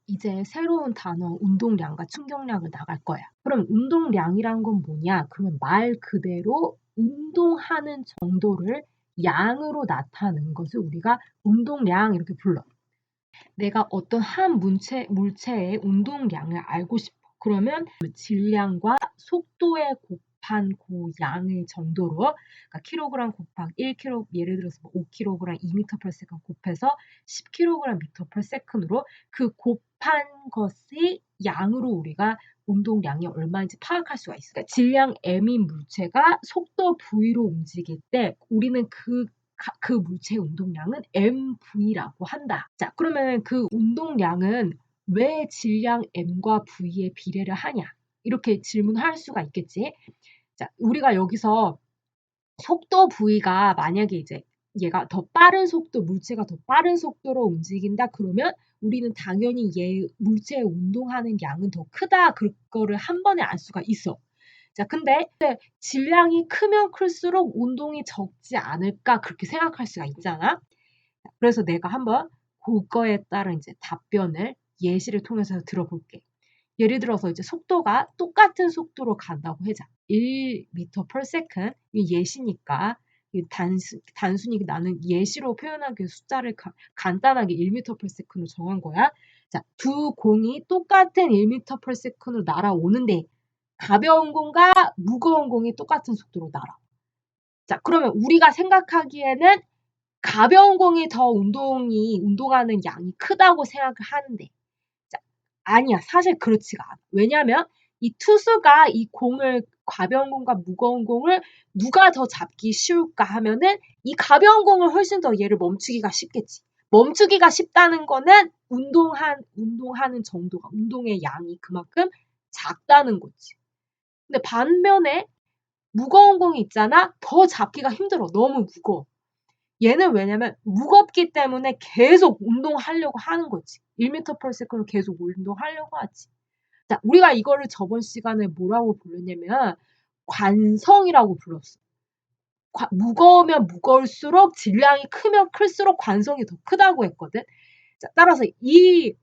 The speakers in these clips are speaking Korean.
이제 새로운 단어 운동량과 충격량을 나갈 거야. 그럼 운동량이란 건 뭐냐? 그러면 말 그대로 운동하는 정도를 양으로 나타내는 것을 우리가 운동량 이렇게 불러. 내가 어떤 한 물체의 운동량을 알고 싶어. 그러면 질량과 속도에 곱한 그 양의 정도로, 그러니까 킬로그램 곱하기 1kg, 예를 들어서 5kg 2m/s 곱해서 10kg m/s으로 그 곱한 것의 양으로 우리가 운동량이 얼마인지 파악할 수가 있어요. 그러니까 질량 m인 물체가 속도 v로 움직일 때 우리는 그 물체의 운동량은 mv라고 한다. 자, 그러면 그 운동량은 왜 질량 m과 v의 비례를 하냐? 이렇게 질문할 수가 있겠지. 자, 우리가 여기서 속도 v가 만약에 이제 얘가 더 빠른 속도, 물체가 더 빠른 속도로 움직인다 그러면 우리는 당연히 얘 물체의 운동하는 양은 더 크다. 그거를 한 번에 알 수가 있어. 자, 근데 질량이 크면 클수록 운동이 적지 않을까 그렇게 생각할 수가 있잖아. 그래서 내가 한번 그거에 따른 이제 답변을 예시를 통해서 들어볼게. 예를 들어서 이제 속도가 똑같은 속도로 간다고 하자. 1m/s 이 예시니까 단순히 나는 예시로 표현하기 위해 숫자를 간단하게 1m/s로 정한 거야. 자, 두 공이 똑같은 1m/s로 날아오는데 가벼운 공과 무거운 공이 똑같은 속도로 날아. 자, 그러면 우리가 생각하기에는 가벼운 공이 더 운동하는 양이 크다고 생각을 하는데, 자, 아니야. 사실 그렇지가 않아. 왜냐면 이 투수가 이 공을, 가벼운 공과 무거운 공을 누가 더 잡기 쉬울까 하면은 이 가벼운 공을 훨씬 더 얘를 멈추기가 쉽겠지. 멈추기가 쉽다는 거는 운동하는 정도가, 운동의 양이 그만큼 작다는 거지. 근데 반면에 무거운 공이 있잖아? 더 잡기가 힘들어. 너무 무거워. 얘는 왜냐면 무겁기 때문에 계속 운동하려고 하는 거지. 1m/s로 계속 운동하려고 하지. 자, 우리가 이거를 저번 시간에 뭐라고 불렀냐면 관성이라고 불렀어. 무거우면 무거울수록 질량이 크면 클수록 관성이 더 크다고 했거든. 자, 따라서 이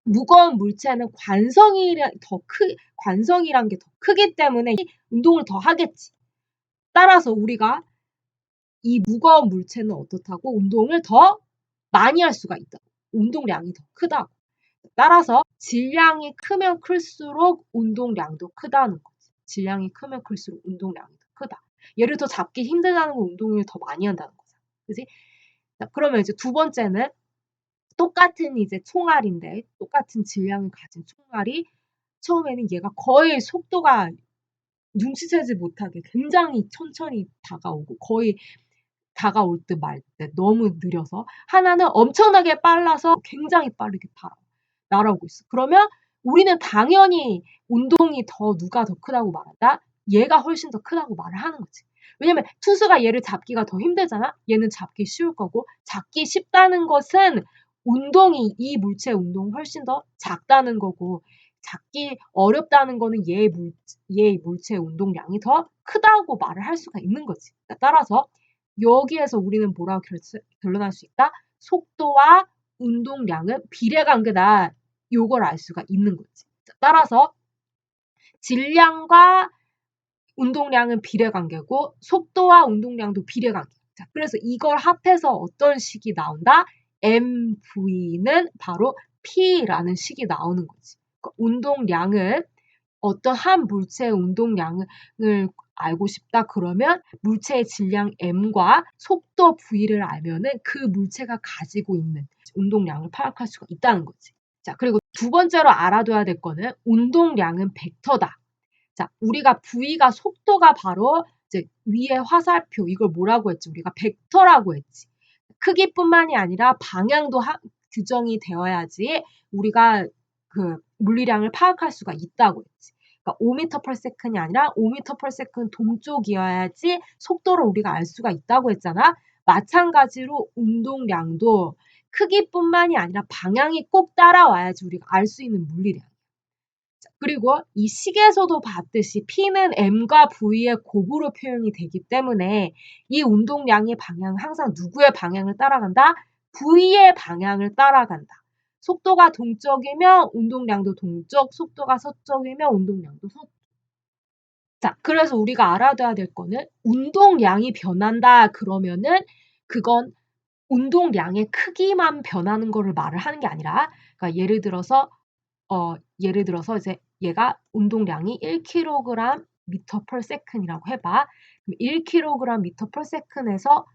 무거운 물체는 관성이란 게 더 크기 때문에 운동을 더 하겠지. 따라서 우리가 이 무거운 물체는 어떻다고? 운동을 더 많이 할 수가 있다. 운동량이 더 크다고. 따라서 질량이 크면 클수록 운동량도 크다는 거지. 질량이 크면 클수록 운동량이 더 크다. 얘를 더 잡기 힘들다는 건 운동을 더 많이 한다는 거잖아. 그지? 자, 그러면 이제 두 번째는 똑같은 이제 총알인데, 똑같은 질량을 가진 총알이 처음에는 얘가 거의 속도가 눈치채지 못하게 굉장히 천천히 다가오고 거의 다가올 듯 말 듯 너무 느려서, 하나는 엄청나게 빨라서 굉장히 빠르게 날아오고 있어. 그러면 우리는 당연히 운동이 누가 더 크다고 말한다? 얘가 훨씬 더 크다고 말을 하는 거지. 왜냐면 투수가 얘를 잡기가 더 힘들잖아? 얘는 잡기 쉬울 거고, 잡기 쉽다는 것은 이 물체의 운동이 훨씬 더 작다는 거고, 잡기 어렵다는 거는 얘의 물체의 운동량이 더 크다고 말을 할 수가 있는 거지. 따라서 여기에서 우리는 뭐라고 결론할 수 있다? 속도와 운동량은 비례관계다. 요걸 알 수가 있는 거지. 따라서 질량과 운동량은 비례관계고 속도와 운동량도 비례관계. 자, 그래서 이걸 합해서 어떤 식이 나온다? MV는 바로 P라는 식이 나오는 거지. 그러니까 운동량은 어떤 한 물체의 운동량을 알고 싶다 그러면 물체의 질량 m과 속도 v를 알면은 그 물체가 가지고 있는 운동량을 파악할 수가 있다는 거지. 자, 그리고 두 번째로 알아둬야 될 거는 운동량은 벡터다. 자, 우리가 v가 속도가 바로 이제 위에 화살표, 이걸 뭐라고 했지? 우리가 벡터라고 했지. 크기뿐만이 아니라 방향도 규정이 되어야지 우리가 그 물리량을 파악할 수가 있다고 했지. 그러니까 5m/s이 아니라 5m/s는 동쪽이어야지 속도를 우리가 알 수가 있다고 했잖아. 마찬가지로 운동량도 크기뿐만이 아니라 방향이 꼭 따라와야지 우리가 알 수 있는 물리량. 그리고 이 식에서도 봤듯이 P는 M과 V의 곱으로 표현이 되기 때문에 이 운동량의 방향은 항상 누구의 방향을 따라간다? V의 방향을 따라간다. 속도가 동적이면 운동량도 동적, 속도가 서적이면 운동량도 서적. 자, 그래서 우리가 알아둬야 될 거는 운동량이 변한다 그러면은 그건 운동량의 크기만 변하는 거를 말을 하는 게 아니라, 그러니까 예를 들어서 이제 얘가 운동량이 1kg m/s이라고 해봐. 그럼 1kg m/s에서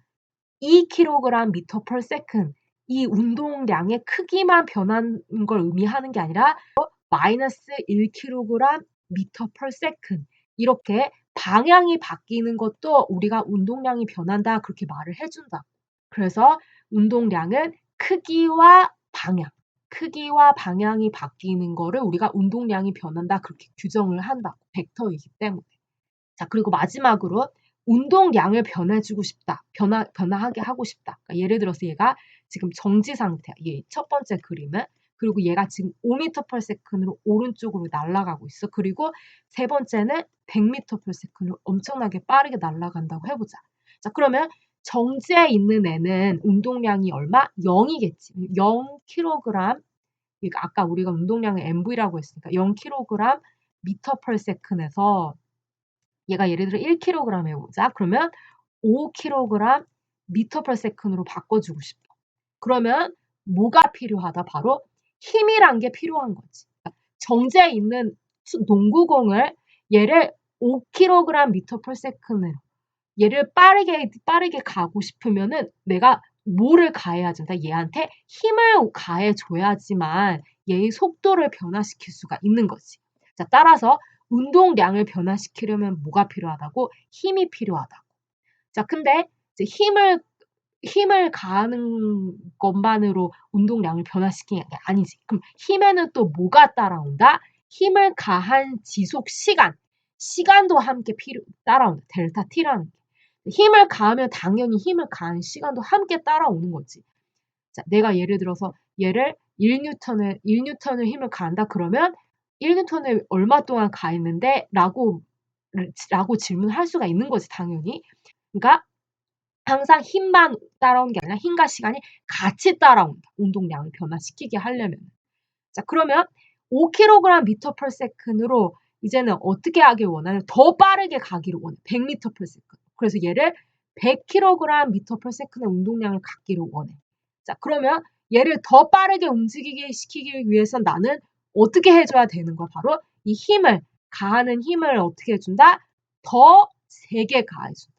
2kg m/s 이 운동량의 크기만 변하는 걸 의미하는 게 아니라 마이너스 1kg m/s 이렇게 방향이 바뀌는 것도 우리가 운동량이 변한다 그렇게 말을 해준다. 그래서 운동량은 크기와 방향이 바뀌는 거를 우리가 운동량이 변한다 그렇게 규정을 한다고. 벡터이기 때문에. 자, 그리고 마지막으로 운동량을 변해주고 싶다. 변화하게 하고 싶다. 그러니까 예를 들어서 얘가 지금 정지 상태야. 얘 첫 번째 그림은. 그리고 얘가 지금 5m/s로 오른쪽으로 날아가고 있어. 그리고 세 번째는 100m/s로 엄청나게 빠르게 날아간다고 해보자. 자, 그러면 정지에 있는 애는 운동량이 얼마? 0이겠지. 0kg. 그러니까 아까 우리가 운동량을 MV라고 했으니까 0kg m/s에서 얘가 예를 들어 1kg 해보자. 그러면 5kg m/s로 바꿔주고 싶어. 그러면 뭐가 필요하다? 바로 힘이란 게 필요한 거지. 정지에 있는 농구공을 얘를 5kg m/s로 얘를 빠르게 가고 싶으면은 내가 뭐를 가해야 된다? 얘한테 힘을 가해줘야지만 얘의 속도를 변화시킬 수가 있는 거지. 자, 따라서 운동량을 변화시키려면 뭐가 필요하다고? 힘이 필요하다고. 자, 근데 이제 힘을 가하는 것만으로 운동량을 변화시키는 게 아니지. 그럼 힘에는 또 뭐가 따라온다? 힘을 가한 지속 시간도 함께 따라온다. 델타 T라는 게. 힘을 가하면 당연히 힘을 가한 시간도 함께 따라오는 거지. 자, 내가 예를 들어서 얘를 1N을 힘을 가한다 그러면 1N을 얼마 동안 가했는데? 라고 질문할 수가 있는 거지, 당연히. 그러니까 항상 힘만 따라오는 게 아니라 힘과 시간이 같이 따라온다. 운동량을 변화시키게 하려면. 자, 그러면 5kg m/s으로 이제는 어떻게 하길 원하냐? 더 빠르게 가기를 원해. 100m/s. 그래서 얘를 100kg m/s의 운동량을 갖기를 원해. 자, 그러면 얘를 더 빠르게 움직이게 시키기 위해서 나는 어떻게 해줘야 되는 거야? 바로 이 가하는 힘을 어떻게 해준다? 더 세게 가해준다.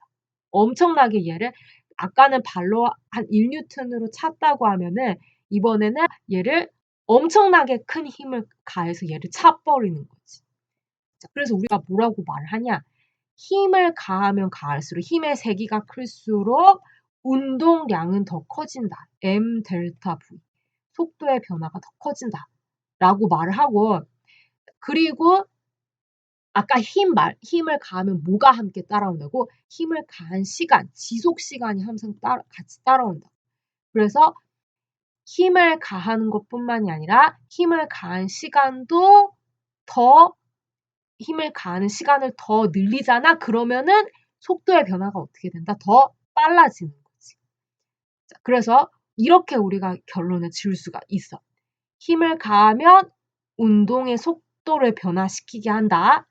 엄청나게 얘를 아까는 발로 한 1N으로 찼다고 하면은 이번에는 얘를 엄청나게 큰 힘을 가해서 얘를 차버리는 거지. 자, 그래서 우리가 뭐라고 말을 하냐? 힘을 가하면 가할수록 힘의 세기가 클수록 운동량은 더 커진다. M 델타 V. 속도의 변화가 더 커진다. 라고 말을 하고, 그리고 아까 힘을 가하면 뭐가 함께 따라온다고? 힘을 가한 지속 시간이 항상 같이 따라온다. 그래서 힘을 가하는 것뿐만이 아니라 힘을 가한 시간을 더 늘리잖아. 그러면은 속도의 변화가 어떻게 된다? 더 빨라지는 거지. 자, 그래서 이렇게 우리가 결론을 지을 수가 있어. 힘을 가하면 운동의 속도를 변화시키게 한다.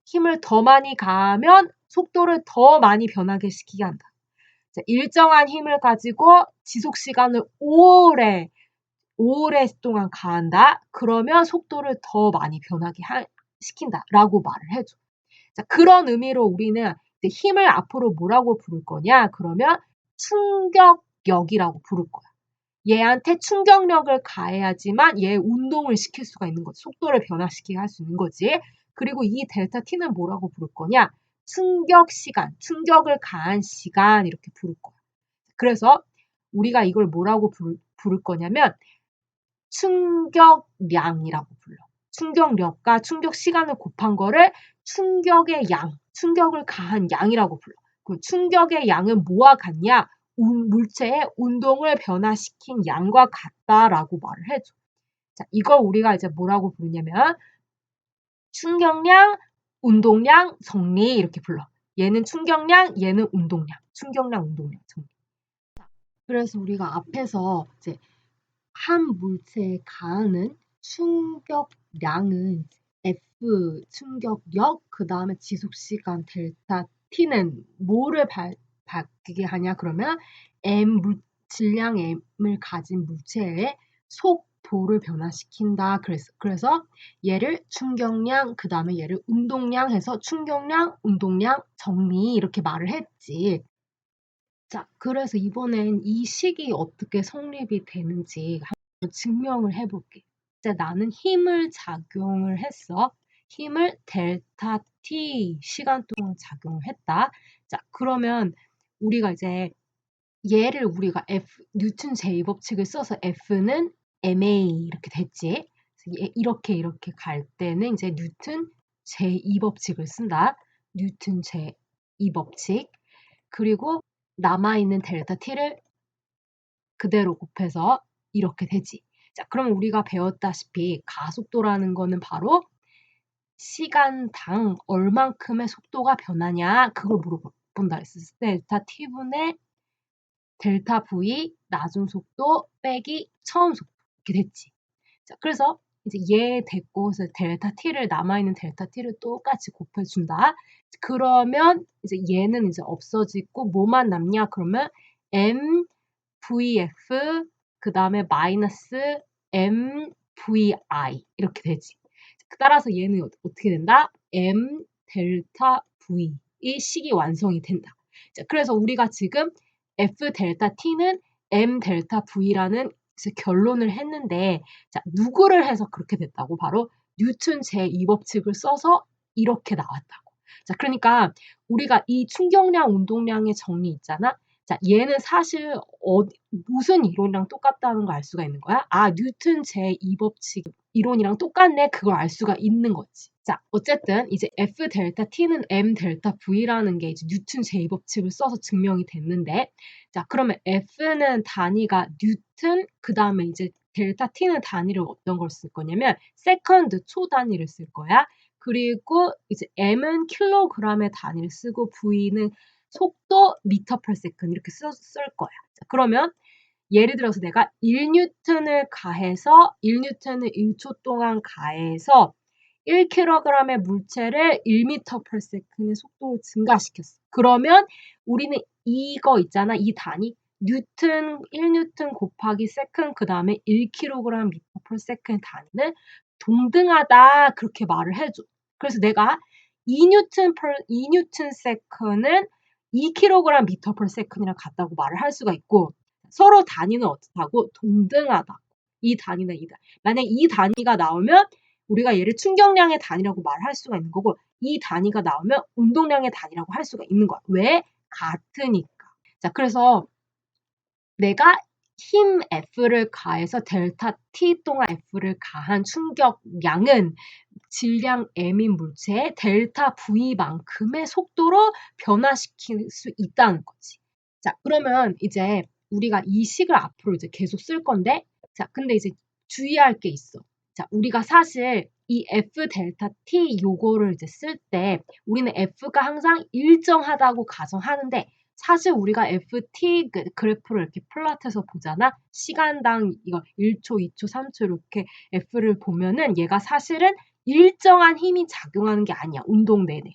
힘을 더 많이 가하면 속도를 더 많이 변하게 시키게 한다. 자, 일정한 힘을 가지고 지속 시간을 오래 동안 가한다. 그러면 속도를 더 많이 변하게 시킨다라고 말을 해줘. 자, 그런 의미로 우리는 이제 힘을 앞으로 뭐라고 부를 거냐? 그러면 충격력이라고 부를 거야. 얘한테 충격력을 가해야지만 얘 운동을 시킬 수가 있는 거지. 속도를 변화시키게 할 수 있는 거지. 그리고 이 델타 T는 뭐라고 부를 거냐? 충격을 가한 시간 이렇게 부를 거야. 그래서 우리가 이걸 뭐라고 부를 거냐면 충격량이라고 불러. 충격력과 충격 시간을 곱한 거를 충격을 가한 양이라고 불러. 그 충격의 양은 뭐와 같냐? 물체의 운동을 변화시킨 양과 같다라고 말을 해줘. 자, 이걸 우리가 이제 뭐라고 부르냐면 충격량, 운동량, 정리 이렇게 불러. 얘는 충격량, 얘는 운동량. 충격량, 운동량, 정리. 그래서 우리가 앞에서 이제 한 물체에 가하는 충격량은 F 충격력, 그 다음에 지속시간 델타 T는 뭐를 바뀌게 하냐? 그러면 질량 M을 가진 물체의 속도를 변화시킨다. 그래서 얘를 충격량, 그 다음에 얘를 운동량 해서 충격량, 운동량, 정리 이렇게 말을 했지. 자, 그래서 이번엔 이 식이 어떻게 성립이 되는지 한번 증명을 해볼게. 이제 나는 힘을 작용을 했어. 힘을 델타 T 시간 동안 작용을 했다. 자, 그러면 우리가 이제 얘를 우리가 뉴턴 제2법칙을 써서 F는 ma 이렇게 됐지. 이렇게 갈 때는 이제 뉴턴 제2법칙을 쓴다. 뉴턴 제2법칙. 그리고 남아있는 델타 T를 그대로 곱해서 이렇게 되지. 자, 그럼 우리가 배웠다시피 가속도라는 거는 바로 시간당 얼만큼의 속도가 변하냐 그걸 물어본다 했을 때 델타 T분의 델타 V 낮은 속도 빼기 처음 속도 이렇게 됐지. 자, 그래서 이제 얘 됐고 델타 T를 남아있는 델타 T를 똑같이 곱해준다. 그러면 이제 얘는 이제 없어지고 뭐만 남냐? 그러면 MVF 그 다음에 마이너스 MVI 이렇게 되지. 따라서 얘는 어떻게 된다? M 델타 V 이 식이 완성이 된다. 자, 그래서 우리가 지금 F 델타 T는 M 델타 V라는 결론을 했는데, 자, 누구를 해서 그렇게 됐다고? 바로 뉴턴 제2법칙을 써서 이렇게 나왔다고. 자, 그러니까 우리가 이 충격량, 운동량의 정리 있잖아. 자, 얘는 사실 무슨 이론이랑 똑같다는 걸 알 수가 있는 거야. 아, 뉴턴 제2법칙 이론이랑 똑같네. 그걸 알 수가 있는 거지. 자, 어쨌든 이제 F 델타 T는 M 델타 V라는 게 이제 뉴턴 제2법칙을 써서 증명이 됐는데, 자, 그러면 F는 단위가 뉴턴, 그 다음에 이제 델타 T는 단위를 어떤 걸 쓸 거냐면 세컨드, 초 단위를 쓸 거야. 그리고 이제 M은 킬로그램의 단위를 쓰고 V는 속도 미터 per second 이렇게 쓸 거야. 자, 그러면 예를 들어서 내가 1뉴턴을 가해서 1뉴턴을 1초 동안 가해서 1kg의 물체를 1m per second의 속도로 증가시켰어. 그러면 우리는 이거 있잖아. 이 단위 뉴턴 1뉴턴 곱하기 세컨 그 다음에 1kg m per second 단위는 동등하다 그렇게 말을 해줘. 그래서 내가 2뉴턴 세컨은 2kg m per second이랑 같다고 말을 할 수가 있고 서로 단위는 어떻다고? 동등하다. 이 단위는 이 단위. 만약 이 단위가 나오면 우리가 얘를 충격량의 단위라고 말할 수가 있는 거고 이 단위가 나오면 운동량의 단위라고 할 수가 있는 거야. 왜? 같으니까. 자, 그래서 내가 힘 F를 가해서 델타 T 동안 F를 가한 충격량은 질량 M인 물체의 델타 V만큼의 속도로 변화시킬 수 있다는 거지. 자, 그러면 이제 우리가 이 식을 앞으로 이제 계속 쓸 건데, 자, 근데 이제 주의할 게 있어. 자, 우리가 사실 이 F 델타 T 요거를 이제 쓸 때 우리는 F가 항상 일정하다고 가정하는데 사실 우리가 FT 그래프를 이렇게 플롯해서 보잖아. 시간당 이거 1초, 2초, 3초 이렇게 F를 보면은 얘가 사실은 일정한 힘이 작용하는 게 아니야. 운동 내내.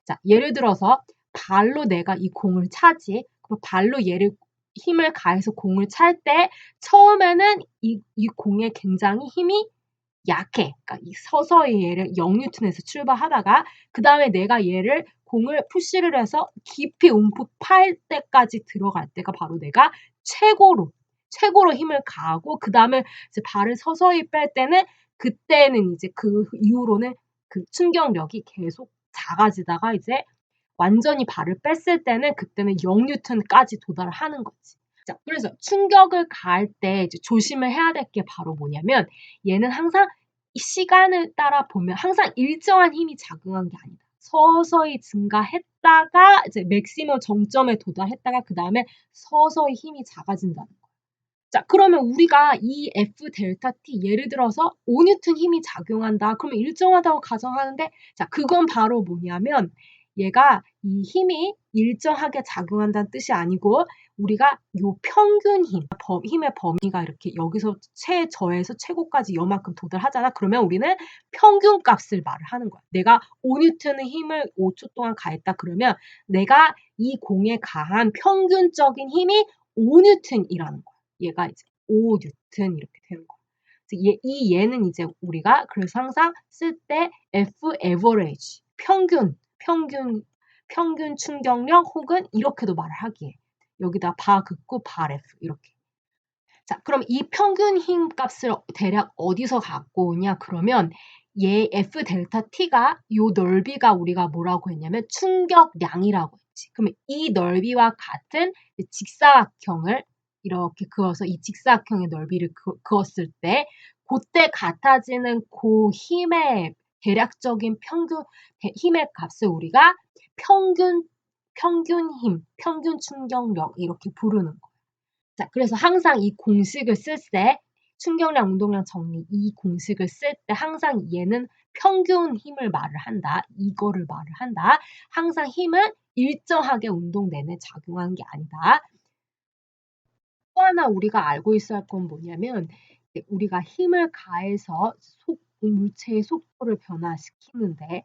자, 예를 들어서 발로 내가 이 공을 차지. 그럼 발로 얘를 힘을 가해서 공을 찰 때 처음에는 이 공에 굉장히 힘이 약해. 그러니까 서서히 얘를 0뉴턴에서 출발하다가 그 다음에 내가 얘를 공을 푸시를 해서 깊이 움푹 팔 때까지 들어갈 때가 바로 내가 최고로 힘을 가하고 그 다음에 이제 발을 서서히 뺄 때는 그때는 이제 그 이후로는 그 충격력이 계속 작아지다가 이제 완전히 발을 뺐을 때는 그때는 0뉴턴까지 도달을 하는 거지. 자, 그래서 충격을 가할 때 이제 조심을 해야 될 게 바로 뭐냐면 얘는 항상 시간을 따라 보면 항상 일정한 힘이 작용한 게 아니다. 서서히 증가했다가 이제 맥시멈 정점에 도달했다가 그 다음에 서서히 힘이 작아진다는 거야. 자, 그러면 우리가 이 F 델타 T 예를 들어서 5뉴턴 힘이 작용한다. 그러면 일정하다고 가정하는데 자, 그건 바로 뭐냐면 얘가 이 힘이 일정하게 작용한다는 뜻이 아니고 우리가 요 평균 힘의 범위가 이렇게 여기서 최저에서 최고까지 요만큼 도달하잖아. 그러면 우리는 평균 값을 말을 하는 거야. 내가 5N의 힘을 5초 동안 가했다 그러면 내가 이 공에 가한 평균적인 힘이 5N이라는 거야. 얘가 이제 5N 이렇게 되는 거야. 이 얘는 이제 우리가 그래서 항상 쓸 때 F average 평균 충격력 혹은 이렇게도 말을 하기에 여기다 바 긋고 발 F 이렇게. 자, 그럼 이 평균 힘 값을 대략 어디서 갖고 오냐? 그러면 얘 F 델타 T가 요 넓이가 우리가 뭐라고 했냐면 충격량이라고 했지. 그러면 이 넓이와 같은 직사각형을 이렇게 그어서 이 직사각형의 넓이를 그었을 때 그때 같아지는 그 힘의 대략적인 힘의 값을 우리가 평균 힘, 평균 충격력 이렇게 부르는 거예요. 자, 그래서 항상 이 공식을 쓸 때 충격량, 운동량 정리 이 공식을 쓸 때 항상 얘는 평균 힘을 말을 한다. 이거를 말을 한다. 항상 힘은 일정하게 운동 내내 작용하는 게 아니다. 또 하나 우리가 알고 있어야 할 건 뭐냐면 우리가 힘을 가해서 물체의 속도를 변화시키는데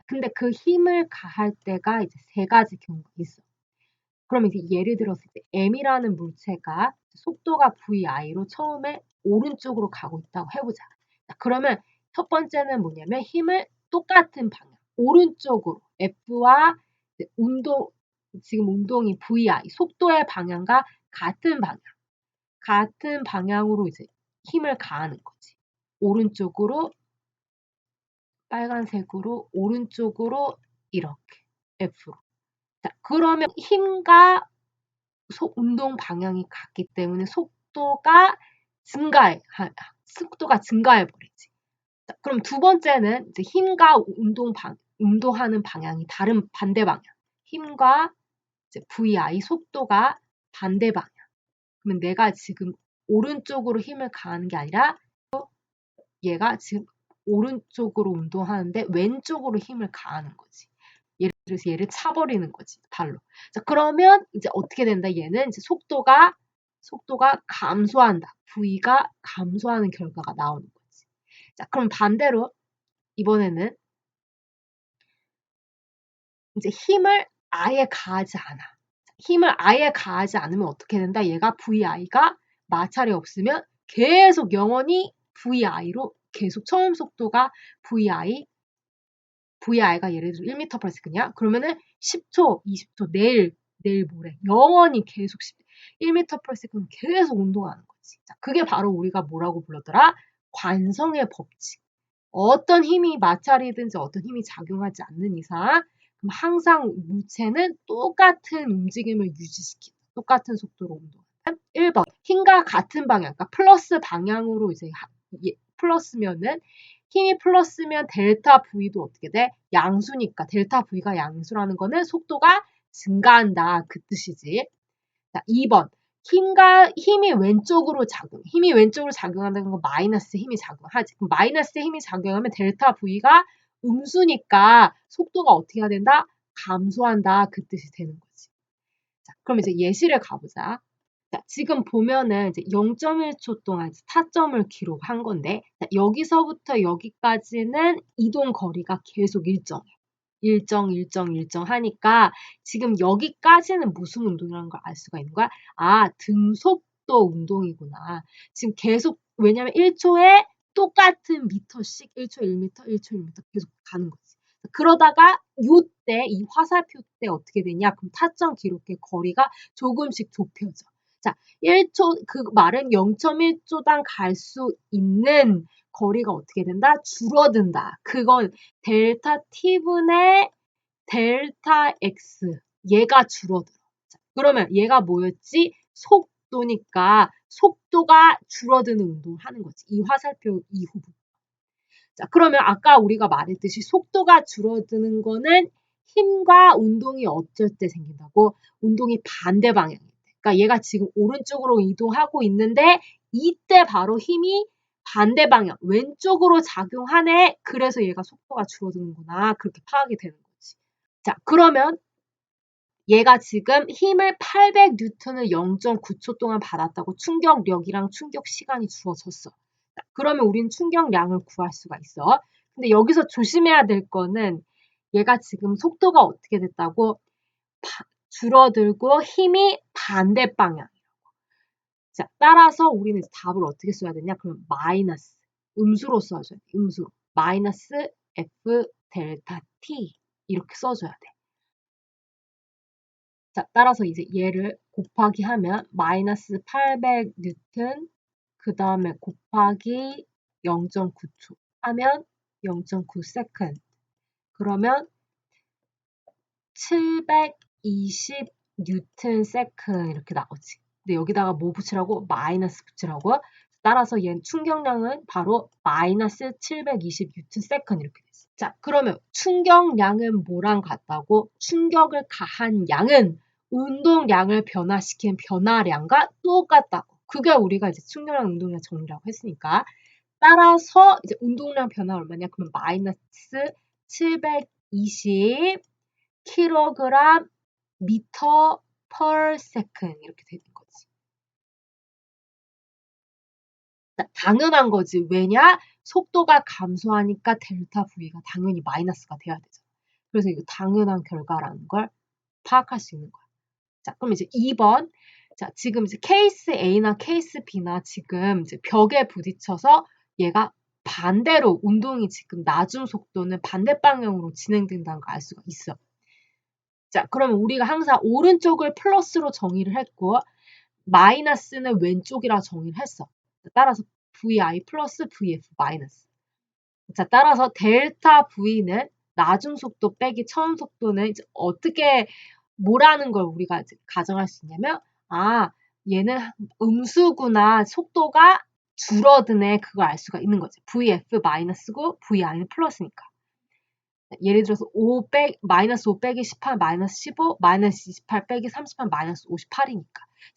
근데 그 힘을 가할 때가 이제 세 가지 경우가 있어. 그럼 이제 예를 들어서 이제 M이라는 물체가 속도가 VI로 처음에 오른쪽으로 가고 있다고 해보자. 자, 그러면 첫 번째는 뭐냐면 힘을 똑같은 방향, 오른쪽으로 F와 지금 운동이 VI, 속도의 방향과 같은 방향으로 이제 힘을 가하는 거지. 오른쪽으로, 빨간색으로, 오른쪽으로 이렇게 F로. 자, 그러면 힘과 운동 방향이 같기 때문에 속도가 증가해 버리지. 자, 그럼 두 번째는 이제 힘과 운동하는 방향이 다른 반대 방향. 힘과 이제 VI 속도가 반대 방향. 그러면 내가 지금 오른쪽으로 힘을 가하는 게 아니라 얘가 지금 오른쪽으로 운동하는데 왼쪽으로 힘을 가하는 거지. 예를 들어서 얘를 차버리는 거지, 발로. 자, 그러면 이제 어떻게 된다? 얘는 이제 속도가 감소한다. V가 감소하는 결과가 나오는 거지. 자, 그럼 반대로 이번에는 이제 힘을 아예 가하지 않아. 힘을 아예 가하지 않으면 어떻게 된다? 얘가 VI가 마찰이 없으면 계속 영원히 VI로 계속 처음 속도가 VI가 예를 들어 1m/s냐? 그러면은 10초, 20초, 내일 모레 영원히 계속 1m/s는 계속 운동하는 거지. 자, 그게 바로 우리가 뭐라고 불렀더라? 관성의 법칙. 어떤 힘이 마찰이든지 어떤 힘이 작용하지 않는 이상 그럼 항상 물체는 똑같은 움직임을 유지시킨다. 똑같은 속도로 운동한다. 1번 힘과 같은 방향, 그러니까 플러스 방향으로 이제 플러스면은 힘이 플러스면 델타 V도 어떻게 돼? 양수니까 델타 V가 양수라는 거는 속도가 증가한다. 그 뜻이지. 자, 2번. 힘이 왼쪽으로 작용한다는 건 마이너스 힘이 작용하지. 그럼 마이너스 힘이 작용하면 델타 V가 음수니까 속도가 어떻게 해야 된다? 감소한다. 그 뜻이 되는 거지. 자, 그럼 이제 예시를 가보자. 자, 지금 보면은 이제 0.1초 동안 타점을 기록한 건데 자, 여기서부터 여기까지는 이동 거리가 계속 일정 하니까 지금 여기까지는 무슨 운동이라는 걸 알 수가 있는 거야. 아, 등속도 운동이구나. 지금 계속 왜냐면 1초에 똑같은 미터씩 1초 1m, 1초 1m 계속 가는 거지. 그러다가 요때 이 화살표 때 어떻게 되냐? 그럼 타점 기록의 거리가 조금씩 좁혀져. 자, 1초 그 말은 0.1초당 갈 수 있는 거리가 어떻게 된다? 줄어든다. 그건 델타 T분의 델타 X 얘가 줄어들어. 자, 그러면 얘가 뭐였지? 속도니까 속도가 줄어드는 운동을 하는 거지. 이 화살표 이후부터. 자, 그러면 아까 우리가 말했듯이 속도가 줄어드는 거는 힘과 운동이 어쩔 때 생긴다고? 운동이 반대 방향일 때. 그러니까 얘가 지금 오른쪽으로 이동하고 있는데 이때 바로 힘이 반대 방향, 왼쪽으로 작용하네. 그래서 얘가 속도가 줄어드는구나. 그렇게 파악이 되는 거지. 자, 그러면 얘가 지금 힘을 800N을 0.9초 동안 받았다고 충격력이랑 충격 시간이 주어졌어. 그러면 우리는 충격량을 구할 수가 있어. 근데 여기서 조심해야 될 거는 얘가 지금 속도가 어떻게 됐다고? 줄어들고 힘이 반대 방향. 자, 따라서 우리는 답을 어떻게 써야 되냐? 그럼 마이너스, 음수로 써줘야 돼. 음수로. 마이너스 F 델타 T 이렇게 써줘야 돼. 자, 따라서 이제 얘를 곱하기 하면 마이너스 800N 그 다음에 곱하기 0.9초 하면 0.9세컨드 그러면 720N세컨드 이렇게 나오지. 근데 여기다가 뭐 붙이라고? 마이너스 붙이라고. 따라서 얘는 충격량은 바로 마이너스 720N세컨드 이렇게 됐어. 자, 그러면 충격량은 뭐랑 같다고? 충격을 가한 양은 운동량을 변화시킨 변화량과 똑같다고. 그게 우리가 이제 충격량, 운동량 정리라고 했으니까. 따라서 이제 운동량 변화 얼마냐? 그러면 마이너스 720 킬로그램 미터 per second 이렇게 되는 거지. 당연한 거지. 왜냐? 속도가 감소하니까 델타 V가 당연히 마이너스가 돼야 되잖아. 그래서 이거 당연한 결과라는 걸 파악할 수 있는 거야. 자, 그럼 이제 2번. 자, 지금 이제 케이스 A나 케이스 B나 지금 이제 벽에 부딪혀서 얘가 반대로 운동이 지금 나중 속도는 반대 방향으로 진행된다는 걸 알 수가 있어. 자, 그러면 우리가 항상 오른쪽을 플러스로 정의를 했고 마이너스는 왼쪽이라 정의를 했어. 따라서 VI 플러스 VF 마이너스. 자, 따라서 델타 V는 나중 속도 빼기 처음 속도는 이제 어떻게 뭐라는 걸 우리가 이제 가정할 수 있냐면 얘는 음수구나 속도가 줄어드네 그걸 알 수가 있는 거지. VF 마이너스고 VI는 플러스니까. 예를 들어서 마이너스 5 빼기 18 마이너스 15 마이너스 28 빼기 38 마이너스 58이니까.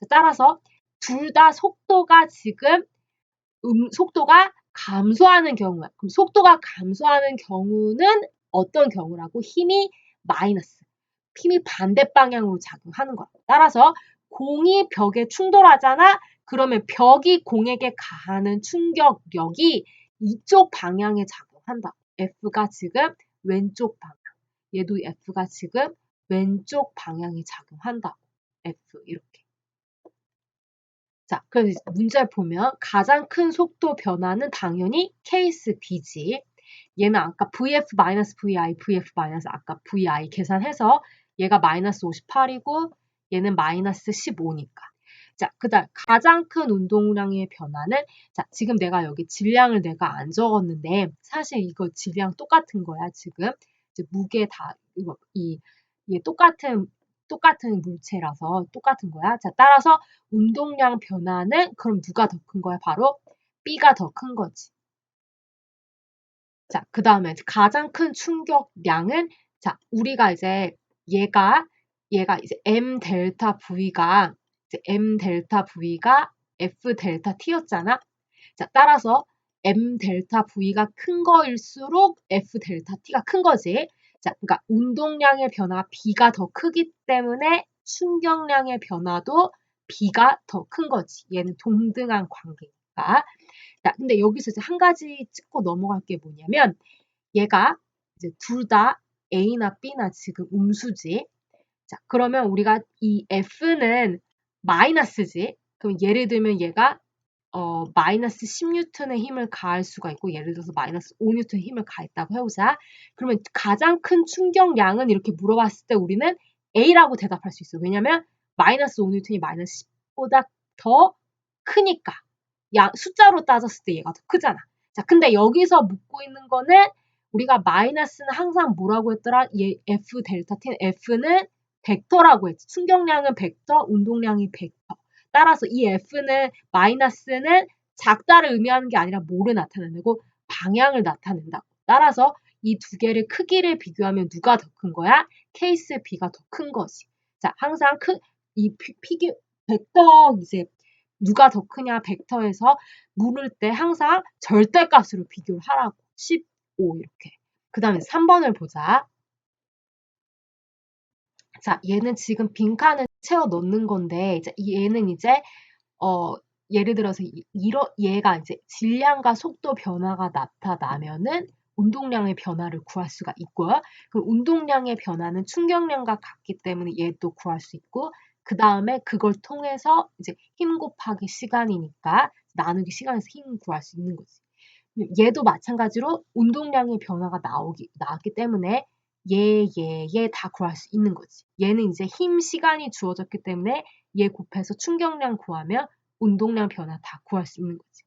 따라서 둘 다 속도가 지금 속도가 감소하는 경우야. 그럼 속도가 감소하는 경우는 어떤 경우라고? 힘이 마이너스. 힘이 반대 방향으로 작용하는 거야. 따라서 공이 벽에 충돌하잖아. 그러면 벽이 공에게 가하는 충격력이 이쪽 방향에 작용한다. F가 지금 왼쪽 방향. 얘도 F가 지금 왼쪽 방향에 작용한다. F 이렇게. 자, 그래서 문제를 보면 가장 큰 속도 변화는 당연히 케이스 B지. 얘는 아까 VF-VI, VF- 아까 VI 계산해서 얘가 마이너스 58이고 얘는 마이너스 15니까. 자, 그 다음 가장 큰 운동량의 변화는 자, 지금 내가 여기 질량을 내가 안 적었는데 사실 이거 질량 똑같은 거야, 지금. 이제 무게 다 이게 똑같은 물체라서 똑같은 거야. 자, 따라서 운동량 변화는 그럼 누가 더 큰 거야? 바로 B가 더 큰 거지. 자, 그 다음에 가장 큰 충격량은 자, 우리가 이제 얘가 이제 M 델타 V가 F 델타 T였잖아. 자, 따라서 M 델타 V가 큰 거일수록 F 델타 T가 큰 거지. 자, 그러니까 운동량의 변화 B가 더 크기 때문에 충격량의 변화도 B가 더 큰 거지. 얘는 동등한 관계니까. 자, 근데 여기서 이제 한 가지 짚고 넘어갈 게 뭐냐면 얘가 이제 둘 다 A나 B나 지금 음수지. 자, 그러면 우리가 이 F는 마이너스지. 그럼 예를 들면 얘가 마이너스 10N의 힘을 가할 수가 있고 예를 들어서 마이너스 5N의 힘을 가했다고 해보자. 그러면 가장 큰 충격량은 이렇게 물어봤을 때 우리는 A라고 대답할 수 있어. 왜냐면 마이너스 5N이 마이너스 10보다 더 크니까. 숫자로 따졌을 때 얘가 더 크잖아. 자, 근데 여기서 묻고 있는 거는 우리가 마이너스는 항상 뭐라고 했더라? 얘 F 델타 T F는 벡터라고 했지. 충격량은 벡터, 운동량이 벡터. 따라서 이 F는 마이너스는 작다를 의미하는 게 아니라 뭐를 나타내고 방향을 나타낸다. 따라서 이 두 개를 크기를 비교하면 누가 더 큰 거야? 케이스 B가 더 큰 거지. 자, 항상 벡터 이제 누가 더 크냐 벡터에서 물을 때 항상 절대값으로 비교를 하라고. 15 이렇게. 그 다음에 3번을 보자. 자, 얘는 지금 빈칸을 채워 넣는 건데, 이제 얘는 이제, 예를 들어서 얘가 이제 질량과 속도 변화가 나타나면은 운동량의 변화를 구할 수가 있고요. 그 운동량의 변화는 충격량과 같기 때문에 얘도 구할 수 있고, 그 다음에 그걸 통해서 이제 힘 곱하기 시간이니까 나누기 시간에서 힘 구할 수 있는 거지. 얘도 마찬가지로 운동량의 변화가 나왔기 때문에 얘 다 구할 수 있는 거지. 얘는 이제 힘 시간이 주어졌기 때문에 얘 곱해서 충격량 구하면 운동량 변화 다 구할 수 있는 거지.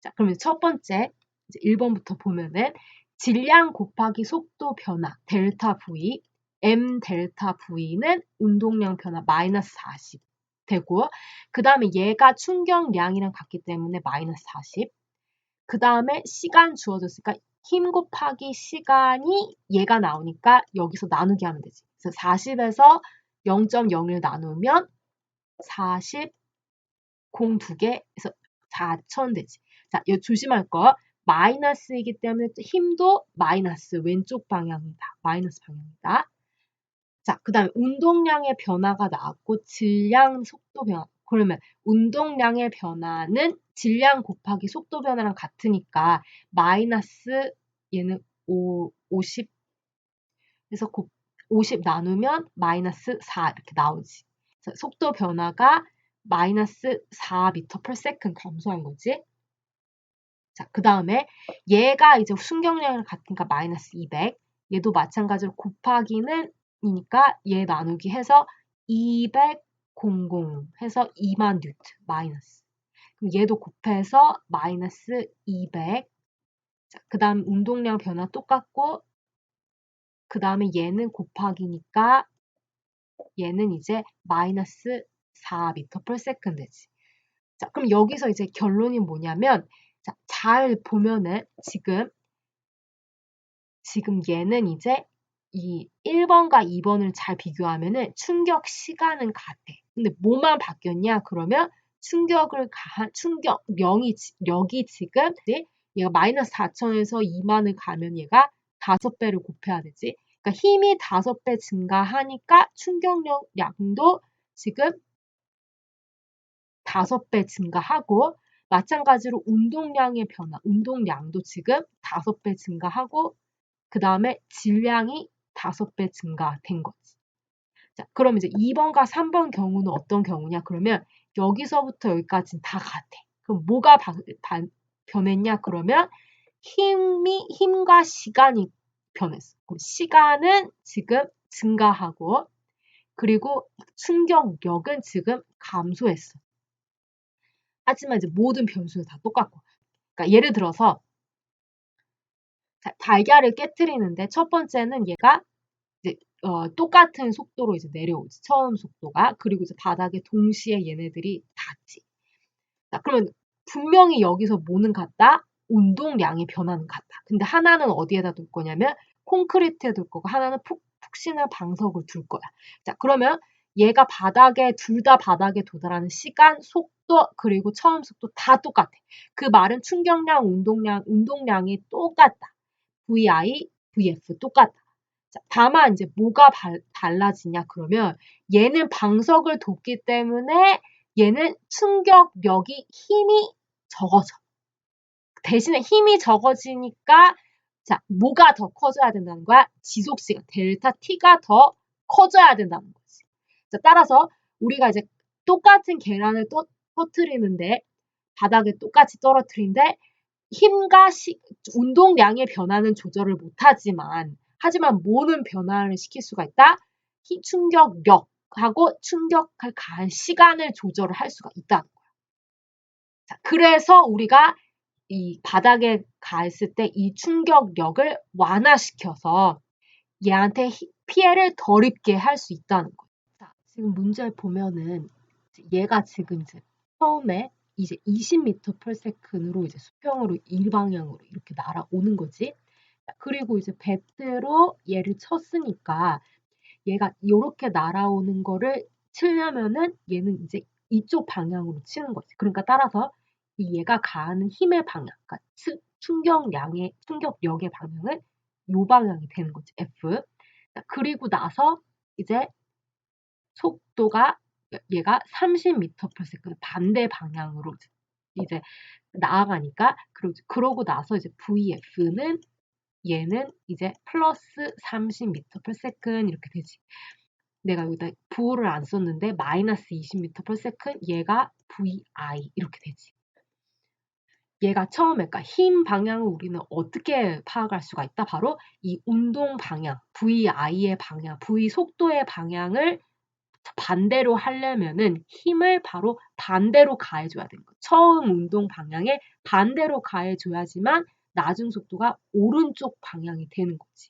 자, 그러면 첫 번째 이제 1번부터 보면은 질량 곱하기 속도 변화 델타 V m 델타 V는 운동량 변화 마이너스 40 되고, 그 다음에 얘가 충격량이랑 같기 때문에 마이너스 40. 그 다음에 시간 주어졌으니까 힘 곱하기 시간이 얘가 나오니까 여기서 나누기 하면 되지. 그래서 40에서 0.01 나누면 40, 0 2개에서 4,000 되지. 자, 이거 조심할 거. 마이너스이기 때문에 힘도 마이너스 왼쪽 방향이다. 마이너스 방향이다. 자, 그 다음에 운동량의 변화가 나왔고 질량, 속도 변화. 그러면 운동량의 변화는 질량 곱하기 속도 변화랑 같으니까 마이너스 얘는 50 그래서 50 나누면 마이너스 4 이렇게 나오지. 그래서 속도 변화가 마이너스 4m/s 감소한 거지. 자, 그 다음에 얘가 이제 순경량이랑 같으니까 마이너스 200. 얘도 마찬가지로 곱하기는 이니까 얘 나누기 해서 200, 00 해서 2만 뉴트 마이너스. 그럼 얘도 곱해서 마이너스 200. 자, 그 다음 운동량 변화 똑같고, 그 다음에 얘는 곱하기니까 얘는 이제 마이너스 4m/s 되지. 자, 그럼 여기서 이제 결론이 뭐냐면, 자, 잘 보면은 지금 얘는 이제 이 1번과 2번을 잘 비교하면은 충격 시간은 같아. 근데 뭐만 바뀌었냐? 그러면 충격력이 지금 얘가 마이너스 4천에서 2만을 가면 얘가 5배를 곱해야 되지. 그러니까 힘이 5배 증가하니까 충격력량도 지금 5배 증가하고, 마찬가지로 운동량의 변화, 운동량도 지금 5배 증가하고, 그 다음에 질량이 5배 증가된 거지. 자, 그럼 이제 2번과 3번 경우는 어떤 경우냐? 그러면 여기서부터 여기까지는 다 같아. 그럼 뭐가 변했냐? 그러면 힘과 시간이 변했어. 그럼 시간은 지금 증가하고, 그리고 충격력은 지금 감소했어. 하지만 이제 모든 변수는 다 똑같고. 그러니까 예를 들어서 달걀을 깨트리는데 첫 번째는 얘가 이제 똑같은 속도로 이제 내려오지. 처음 속도가. 그리고 이제 바닥에 동시에 얘네들이 닿지. 자, 그러면 분명히 여기서 뭐는 같다? 운동량의 변화는 같다. 근데 하나는 어디에다 둘 거냐면 콘크리트에 둘 거고, 하나는 푹신한 방석을 둘 거야. 자, 그러면 얘가 둘 다 바닥에 도달하는 시간, 속도, 그리고 처음 속도 다 똑같아. 그 말은 충격량, 운동량이 똑같다. VI, VF 똑같다. 자, 다만 이제 뭐가 달라지냐 그러면 얘는 방석을 뒀기 때문에 얘는 충격력이 힘이 적어져. 대신에 힘이 적어지니까 자, 뭐가 더 커져야 된다는 거야? 지속시간, 델타 T가 더 커져야 된다는 거지. 자, 따라서 우리가 이제 똑같은 계란을 터트리는데 바닥에 똑같이 떨어뜨리는데 힘과 운동량의 변화는 조절을 못하지만 뭐는 변화를 시킬 수가 있다? 충격력하고 충격할 가한 시간을 조절을 할 수가 있다는 거야. 자, 그래서 우리가 이 바닥에 가했을 때 이 충격력을 완화시켜서 얘한테 피해를 덜 입게 할 수 있다는 거야. 자, 지금 문제를 보면은 얘가 지금 이제 처음에 이제 20m/s으로 이제 수평으로 일방향으로 이렇게 날아오는 거지. 그리고 이제 배트로 얘를 쳤으니까 얘가 이렇게 날아오는 거를 치려면은 얘는 이제 이쪽 방향으로 치는 거지. 그러니까 따라서 얘가 가하는 힘의 방향, 그러니까 충격력의 방향은 요 방향이 되는 거지. F. 그리고 나서 이제 속도가 얘가 30m/s 반대 방향으로 이제 나아가니까 그러고 나서 이제 VF는 얘는 이제 플러스 30m/s 이렇게 되지. 내가 여기다 부호를 안 썼는데 마이너스 20m/s 얘가 VI 이렇게 되지. 얘가 처음에 그러니까 힘 방향을 우리는 어떻게 파악할 수가 있다? 바로 이 운동 방향, VI의 방향, V 속도의 방향을 반대로 하려면은 힘을 바로 반대로 가해줘야 되는 거예요. 처음 운동 방향에 반대로 가해줘야지만 나중 속도가 오른쪽 방향이 되는 거지.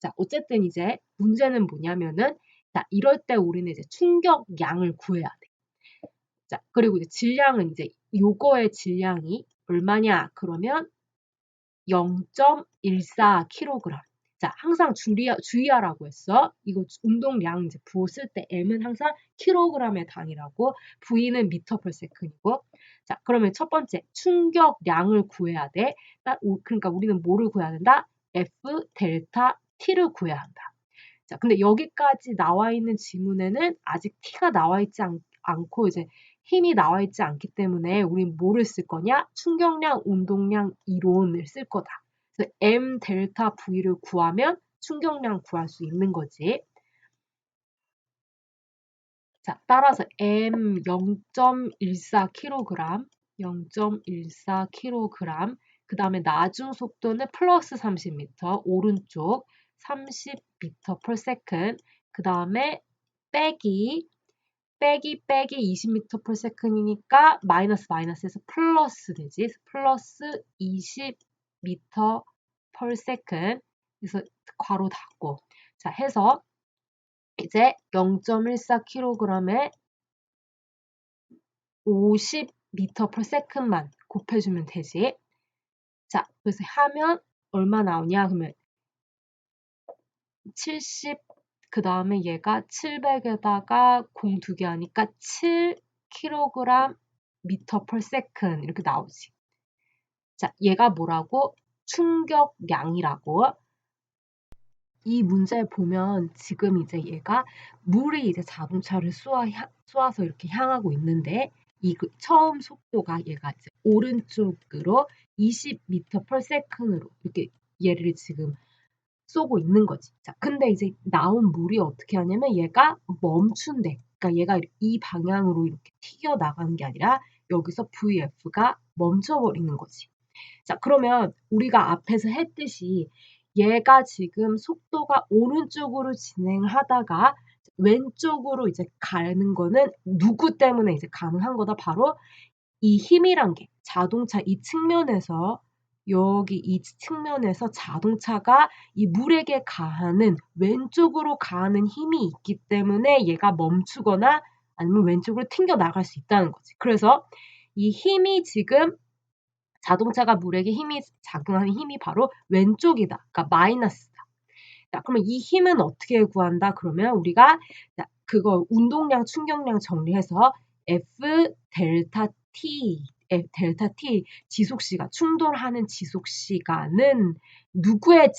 자, 어쨌든 이제 문제는 뭐냐면은 자, 이럴 때 우리는 이제 충격량을 구해야 돼. 자, 그리고 이제 질량은 이제 요거의 질량이 얼마냐? 그러면 0.14kg. 자, 항상 주의하라고 했어. 이거 운동량 이제 부호 쓸 때 M은 항상 킬로그램의 단위라고, V는 미터/s이고. 자, 그러면 첫 번째 충격량을 구해야 돼. 그러니까 우리는 뭐를 구해야 된다? F 델타 T를 구해야 한다. 자, 근데 여기까지 나와 있는 지문에는 아직 T가 나와 있지 않고 이제 힘이 나와 있지 않기 때문에 우린 뭐를 쓸 거냐? 충격량, 운동량 이론을 쓸 거다. 그래서 M 델타 V를 구하면 충격량 구할 수 있는 거지. 자, 따라서 M 0.14kg, 0.14kg. 그 다음에 나중 속도는 플러스 30m, 오른쪽 30m/s. 그 다음에 빼기 20m/s이니까 마이너스 마이너스에서 플러스 되지. 플러스 20m/s. 그래서 괄호 닫고. 자, 해서 이제 0.14kg에 50m/s만 곱해주면 되지. 자, 그래서 하면 얼마 나오냐? 그러면 70, 그 다음에 얘가 700에다가 0 두 개 하니까 7kg m/s 이렇게 나오지. 자, 얘가 뭐라고? 충격량이라고. 이 문제 보면 지금 이제 얘가 물이 이제 자동차를 쏘아서 이렇게 향하고 있는데 이 처음 속도가 얘가 이제 오른쪽으로 20m/s로 이렇게 얘를 지금 쏘고 있는 거지. 자, 근데 이제 나온 물이 어떻게 하냐면 얘가 멈춘대. 그러니까 얘가 이 방향으로 이렇게 튀겨 나가는 게 아니라 여기서 VF가 멈춰버리는 거지. 자, 그러면 우리가 앞에서 했듯이 얘가 지금 속도가 오른쪽으로 진행하다가 왼쪽으로 이제 가는 거는 누구 때문에 이제 가능한 거다? 바로 이 힘이란 게 자동차 이 측면에서 여기 이 측면에서 자동차가 이 물에게 가하는 왼쪽으로 가하는 힘이 있기 때문에 얘가 멈추거나 아니면 왼쪽으로 튕겨 나갈 수 있다는 거지. 그래서 이 힘이 지금 자동차가 물에게 작용하는 힘이 바로 왼쪽이다. 그러니까 마이너스다. 자, 그러면 이 힘은 어떻게 구한다? 그러면 우리가 그거 운동량, 충격량 정리해서 F 델타 T 지속시간, 충돌하는 지속시간은 누구의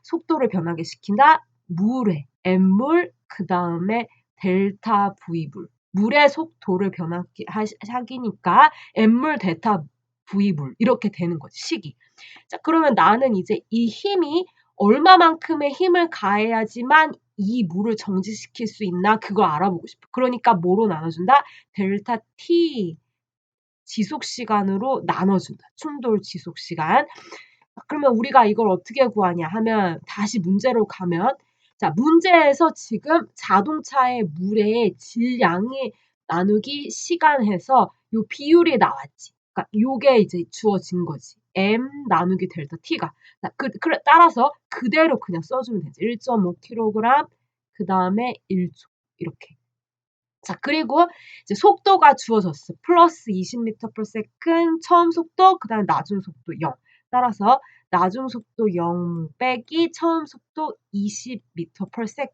속도를 변하게 시킨다? 물의 M물, 그 다음에 델타 V물. 물의 속도를 변하게 하기니까 M물, 델타 V물 이렇게 되는 거지, 식이. 자, 그러면 나는 이제 이 힘이 얼마만큼의 힘을 가해야지만 이 물을 정지시킬 수 있나 그걸 알아보고 싶어. 그러니까 뭐로 나눠준다? 델타 T 지속시간으로 나눠준다. 충돌 지속시간. 그러면 우리가 이걸 어떻게 구하냐 하면 다시 문제로 가면 자, 문제에서 지금 자동차의 물의 질량이 나누기 시간 해서 요 비율이 나왔지. 그러니까 요게 이제 주어진 거지. M 나누기 델타 T가. 따라서 그대로 그냥 써주면 되지. 1.5kg, 그 다음에 1초. 이렇게. 자, 그리고 이제 속도가 주어졌어. 플러스 20m/s 처음 속도, 그 다음에 나중 속도 0. 따라서 나중 속도 0 빼기 처음 속도 20m/s.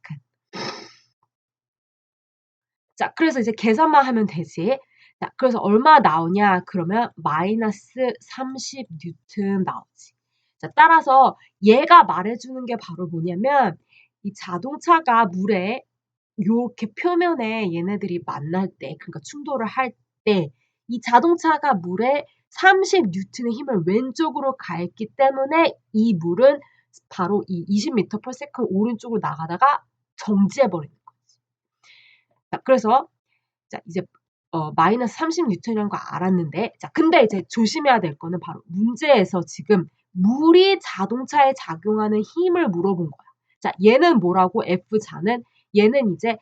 자, 그래서 이제 계산만 하면 되지. 자, 그래서 얼마 나오냐? 그러면 마이너스 30N 나오지. 자, 따라서 얘가 말해주는 게 바로 뭐냐면 이 자동차가 물에 요렇게 표면에 얘네들이 만날 때, 그러니까 충돌을 할 때, 이 자동차가 물에 30N의 힘을 왼쪽으로 가했기 때문에 이 물은 바로 이 20m/s 오른쪽으로 나가다가 정지해버리는 거지. 자, 그래서 자, 이제 마이너스 30N이라는 거 알았는데, 자, 근데 이제 조심해야 될 거는 바로 문제에서 지금 물이 자동차에 작용하는 힘을 물어본 거야. 자, 얘는 뭐라고? F자는 얘는 이제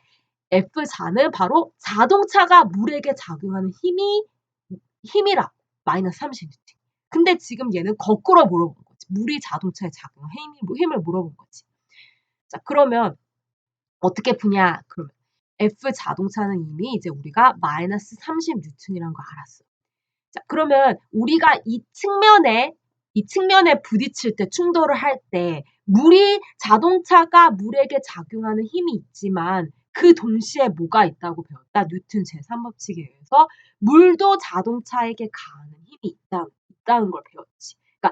F자는 바로 자동차가 물에게 작용하는 힘이라고. 마이너스 30N. 근데 지금 얘는 거꾸로 물어본 거지. 물이 자동차에 작용하는 힘을 물어본 거지. 자, 그러면 어떻게 푸냐? 그러면 F 자동차는 이미 이제 우리가 마이너스 30N이라는 거 알았어. 자, 그러면 우리가 이 측면에 부딪힐 때, 충돌을 할 때, 자동차가 물에게 작용하는 힘이 있지만 그 동시에 뭐가 있다고 배웠다? 뉴턴 제3법칙에 의해서 물도 자동차에게 가하는 힘이 있다는 걸 배웠지. 그러니까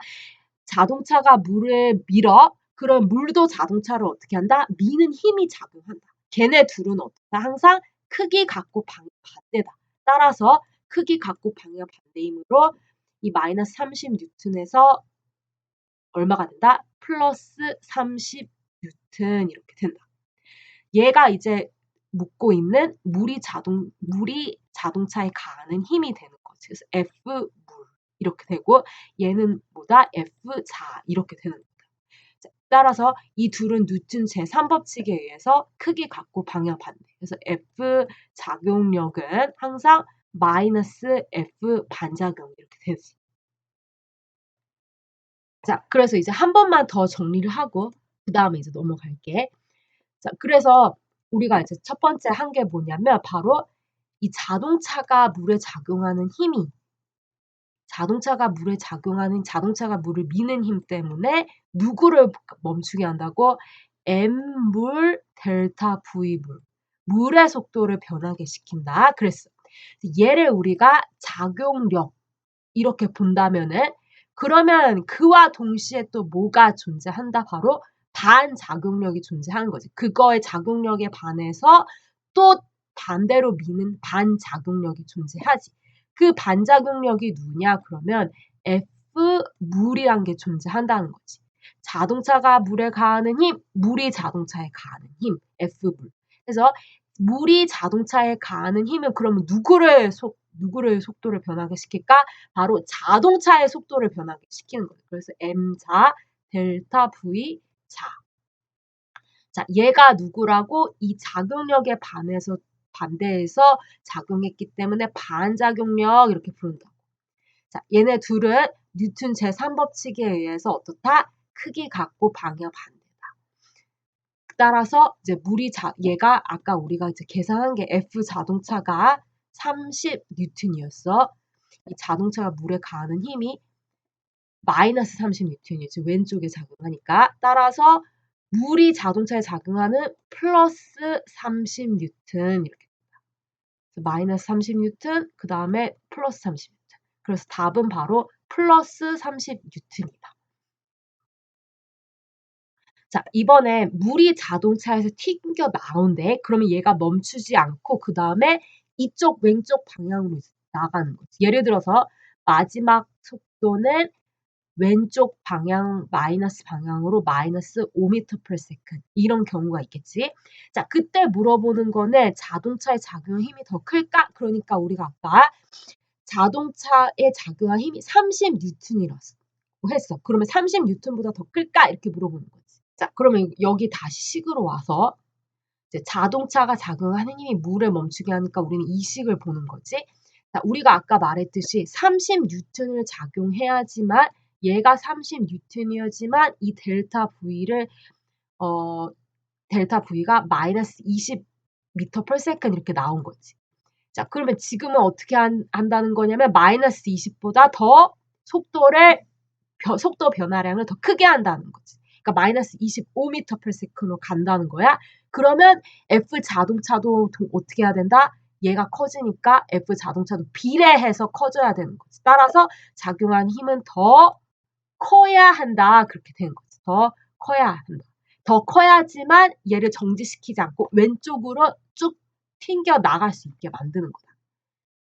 자동차가 물을 밀어. 그럼 물도 자동차를 어떻게 한다? 미는 힘이 작용한다. 걔네 둘은 어떻다? 항상 크기 갖고 방향 반대다. 따라서 크기 갖고 방향 반대이므로 이 마이너스 30N에서 얼마가 된다? 플러스 30N 이렇게 된다. 얘가 이제 묻고 있는 물이 자동차에 가하는 힘이 되는 거지. 그래서 F 물 이렇게 되고 얘는 뭐다? F 자 이렇게 되는 거다. 자, 따라서 이 둘은 뉴턴 제3법칙에 의해서 크기 갖고 방향 반대. 그래서 F 작용력은 항상 마이너스 F 반작용 이렇게 되지. 자, 그래서 이제 한 번만 더 정리를 하고 그 다음에 이제 넘어갈게. 자, 그래서 우리가 이제 첫 번째 한 게 뭐냐면 바로 이 자동차가 물에 작용하는 힘이 자동차가 물을 미는 힘 때문에 누구를 멈추게 한다고? M물 델타 V물. 물의 속도를 변하게 시킨다. 그랬어. 얘를 우리가 작용력 이렇게 본다면은 그러면 그와 동시에 또 뭐가 존재한다? 바로 반작용력이 존재하는 거지. 그거의 작용력에 반해서 또 반대로 미는 반작용력이 존재하지. 그 반작용력이 누구냐? 그러면 F물이란 게 존재한다는 거지. 자동차가 물에 가하는 힘, 물이 자동차에 가하는 힘, F물. 그래서 물이 자동차에 가하는 힘은 그러면 누구를 속도를 변하게 시킬까? 바로 자동차의 속도를 변하게 시키는 거예요. 그래서 M자, 델타 V 자. 자, 얘가 누구라고? 이 작용력에 반대해서 작용했기 때문에 반작용력 이렇게 부른다고. 자, 얘네 둘은 뉴턴 제3법칙에 의해서 어떻다? 크기 갖고 방향 반대다. 따라서 이제 얘가 아까 우리가 이제 계산한 게 F 자동차가 30N이었어. 이 자동차가 물에 가하는 힘이 마이너스 30N이지. 왼쪽에 작용하니까. 따라서 물이 자동차에 작용하는 플러스 30N 이렇게 됩니다. 마이너스 30N 그 다음에 플러스 30N. 그래서 답은 바로 플러스 30N이다. 자, 이번에 물이 자동차에서 튕겨 나온대. 그러면 얘가 멈추지 않고 그 다음에 이쪽 왼쪽 방향으로 나가는 거지. 예를 들어서 마지막 속도는 왼쪽 방향 마이너스 방향으로 마이너스 5m/s 이런 경우가 있겠지. 자, 그때 물어보는 거는 자동차에 작용한 힘이 더 클까? 그러니까 우리가 아까 자동차에 작용한 힘이 30N이라고 했어. 그러면 30N보다 더 클까? 이렇게 물어보는 거지. 자, 그러면 여기 다시 식으로 와서 이제 자동차가 작용하는 힘이 물을 멈추게 하니까 우리는 이 식을 보는 거지. 자, 우리가 아까 말했듯이 30N을 작용해야지만 얘가 30N이었지만 이 델타 V가 마이너스 20m/s 이렇게 나온 거지. 자, 그러면 지금은 어떻게 한다는 거냐면 마이너스 20보다 더 속도 변화량을 더 크게 한다는 거지. 그러니까 마이너스 25m/s로 간다는 거야. 그러면 F 자동차도 어떻게 해야 된다? 얘가 커지니까 F 자동차도 비례해서 커져야 되는 거지. 따라서 작용한 힘은 더 커야 한다. 그렇게 되는 거지. 더 커야 한다. 더 커야지만 얘를 정지시키지 않고 왼쪽으로 쭉 튕겨 나갈 수 있게 만드는 거죠.